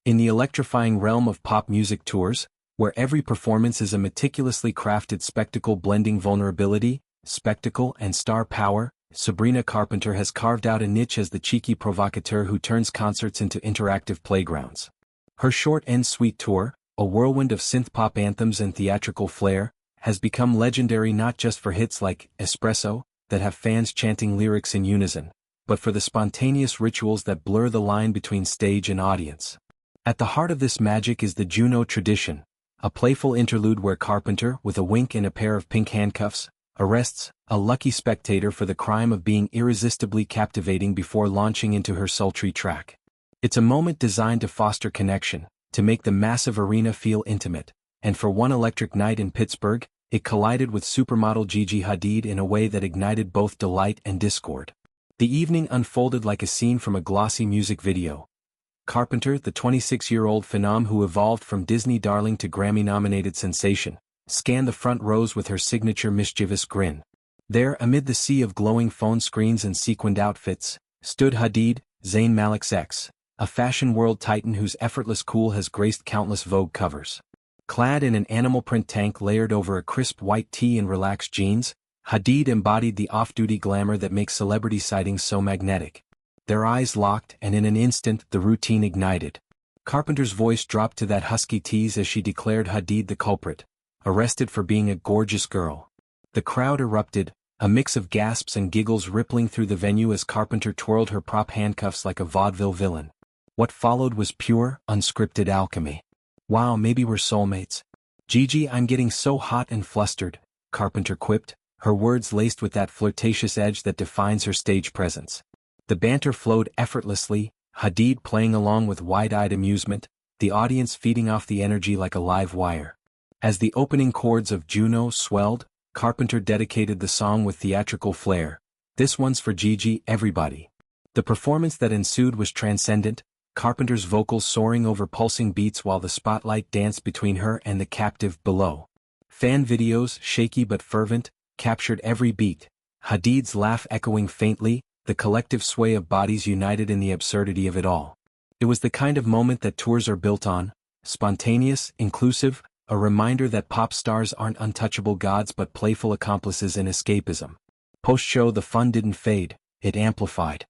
In the electrifying realm of pop music tours, where every performance is a meticulously crafted spectacle blending vulnerability, spectacle, and star power, Sabrina Carpenter has carved out a niche as the cheeky provocateur who turns concerts into interactive playgrounds. Her short and sweet tour, a whirlwind of synth-pop anthems and theatrical flair, has become legendary not just for hits like Espresso, that have fans chanting lyrics in unison, but for the spontaneous rituals that blur the line between stage and audience. At the heart of this magic is the Juno tradition, a playful interlude where Carpenter, with a wink and a pair of pink handcuffs, arrests a lucky spectator for the crime of being irresistibly captivating before launching into her sultry track. It's a moment designed to foster connection, to make the massive arena feel intimate, and for one electric night in Pittsburgh, it collided with supermodel Gigi Hadid in a way that ignited both delight and discord. The evening unfolded like a scene from a glossy music video. Carpenter, the 26-year-old phenom who evolved from Disney darling to Grammy-nominated sensation, scanned the front rows with her signature mischievous grin. There, amid the sea of glowing phone screens and sequined outfits, stood Hadid, Zayn Malik's ex, a fashion world titan whose effortless cool has graced countless Vogue covers. Clad in an animal print tank layered over a crisp white tee and relaxed jeans, Hadid embodied the off-duty glamour that makes celebrity sightings so magnetic. Their eyes locked, and in an instant the routine ignited. Carpenter's voice dropped to that husky tease as she declared Hadid the culprit, arrested for being a gorgeous girl. The crowd erupted, a mix of gasps and giggles rippling through the venue as Carpenter twirled her prop handcuffs like a vaudeville villain. What followed was pure, unscripted alchemy. "Wow, maybe we're soulmates. Gigi, I'm getting so hot and flustered," Carpenter quipped, her words laced with that flirtatious edge that defines her stage presence. The banter flowed effortlessly, Hadid playing along with wide-eyed amusement, the audience feeding off the energy like a live wire. As the opening chords of Juno swelled, Carpenter dedicated the song with theatrical flair. "This one's for Gigi, everybody." The performance that ensued was transcendent, Carpenter's vocals soaring over pulsing beats while the spotlight danced between her and the captive below. Fan videos, shaky but fervent, captured every beat, Hadid's laugh echoing faintly, the collective sway of bodies united in the absurdity of it all. It was the kind of moment that tours are built on, spontaneous, inclusive, a reminder that pop stars aren't untouchable gods but playful accomplices in escapism. Post-show the fun didn't fade, it amplified.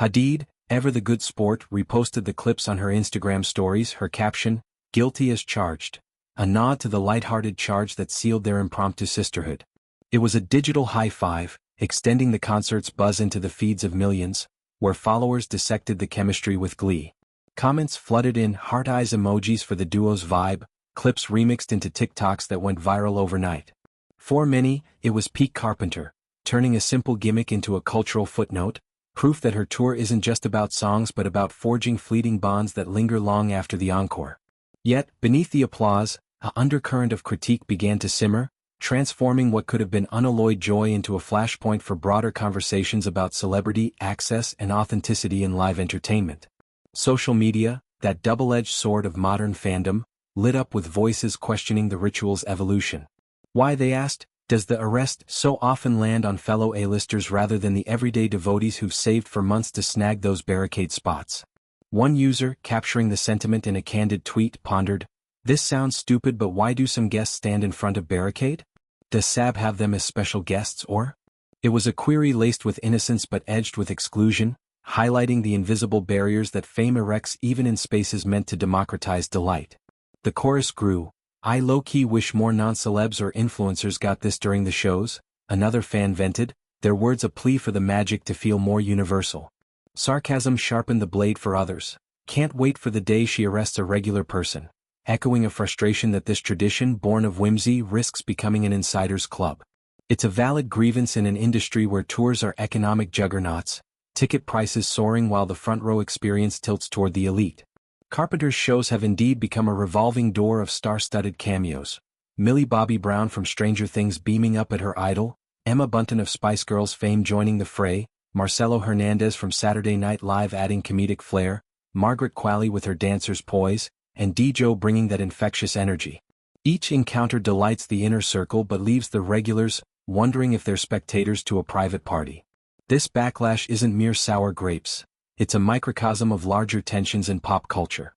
Hadid, ever the good sport, reposted the clips on her Instagram stories, her caption, "Guilty as charged," a nod to the light-hearted charge that sealed their impromptu sisterhood. It was a digital high five, extending the concert's buzz into the feeds of millions, where followers dissected the chemistry with glee. Comments flooded in, heart eyes emojis for the duo's vibe, clips remixed into TikToks that went viral overnight. For many, it was peak Carpenter, turning a simple gimmick into a cultural footnote, proof that her tour isn't just about songs but about forging fleeting bonds that linger long after the encore. Yet, beneath the applause, an undercurrent of critique began to simmer, transforming what could have been unalloyed joy into a flashpoint for broader conversations about celebrity, access, and authenticity in live entertainment. Social media, that double-edged sword of modern fandom, lit up with voices questioning the ritual's evolution. Why, they asked, does the arrest so often land on fellow A-listers rather than the everyday devotees who've saved for months to snag those barricade spots? One user, capturing the sentiment in a candid tweet, pondered, "This sounds stupid, but why do some guests stand in front of barricade? Does SAB have them as special guests or?" It was a query laced with innocence but edged with exclusion, highlighting the invisible barriers that fame erects even in spaces meant to democratize delight. The chorus grew, "I low-key wish more non-celebs or influencers got this during the shows," another fan vented, their words a plea for the magic to feel more universal. Sarcasm sharpened the blade for others. "Can't wait for the day she arrests a regular person," echoing a frustration that this tradition born of whimsy risks becoming an insider's club. It's a valid grievance in an industry where tours are economic juggernauts, ticket prices soaring while the front-row experience tilts toward the elite. Carpenter's shows have indeed become a revolving door of star-studded cameos. Millie Bobby Brown from Stranger Things beaming up at her idol, Emma Bunton of Spice Girls fame joining the fray, Marcelo Hernandez from Saturday Night Live adding comedic flair, Margaret Qualley with her dancer's poise, and Djo bringing that infectious energy. Each encounter delights the inner circle but leaves the regulars wondering if they're spectators to a private party. This backlash isn't mere sour grapes. It's a microcosm of larger tensions in pop culture.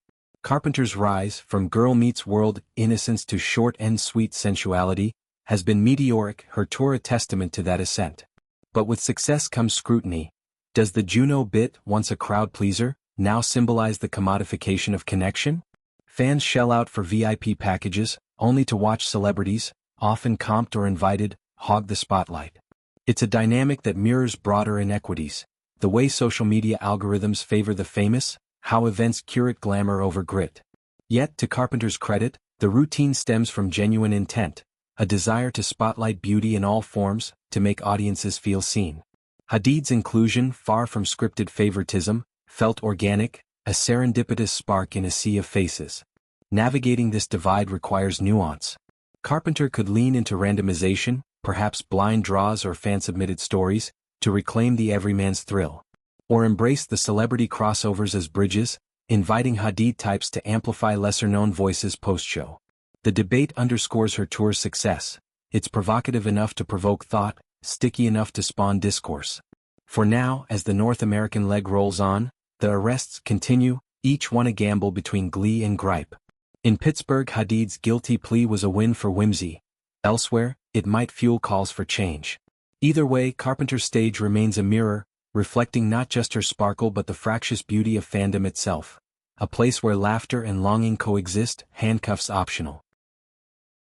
Carpenter's rise, from girl meets world innocence to short and sweet sensuality, has been meteoric, her tour a testament to that ascent. But with success comes scrutiny. Does the Juno bit, once a crowd pleaser, now symbolize the commodification of connection? Fans shell out for VIP packages, only to watch celebrities, often comped or invited, hog the spotlight. It's a dynamic that mirrors broader inequities. The way social media algorithms favor the famous, how events curate glamour over grit. Yet, to Carpenter's credit, the routine stems from genuine intent, a desire to spotlight beauty in all forms, to make audiences feel seen. Hadid's inclusion, far from scripted favoritism, felt organic, a serendipitous spark in a sea of faces. Navigating this divide requires nuance. Carpenter could lean into randomization, perhaps blind draws or fan-submitted stories, to reclaim the everyman's thrill. Or embrace the celebrity crossovers as bridges, inviting Hadid types to amplify lesser-known voices post-show. The debate underscores her tour's success. It's provocative enough to provoke thought, sticky enough to spawn discourse. For now, as the North American leg rolls on, the arrests continue, each one a gamble between glee and gripe. In Pittsburgh, Hadid's guilty plea was a win for whimsy. Elsewhere, it might fuel calls for change. Either way, Carpenter's stage remains a mirror, reflecting not just her sparkle but the fractious beauty of fandom itself. A place where laughter and longing coexist, handcuffs optional.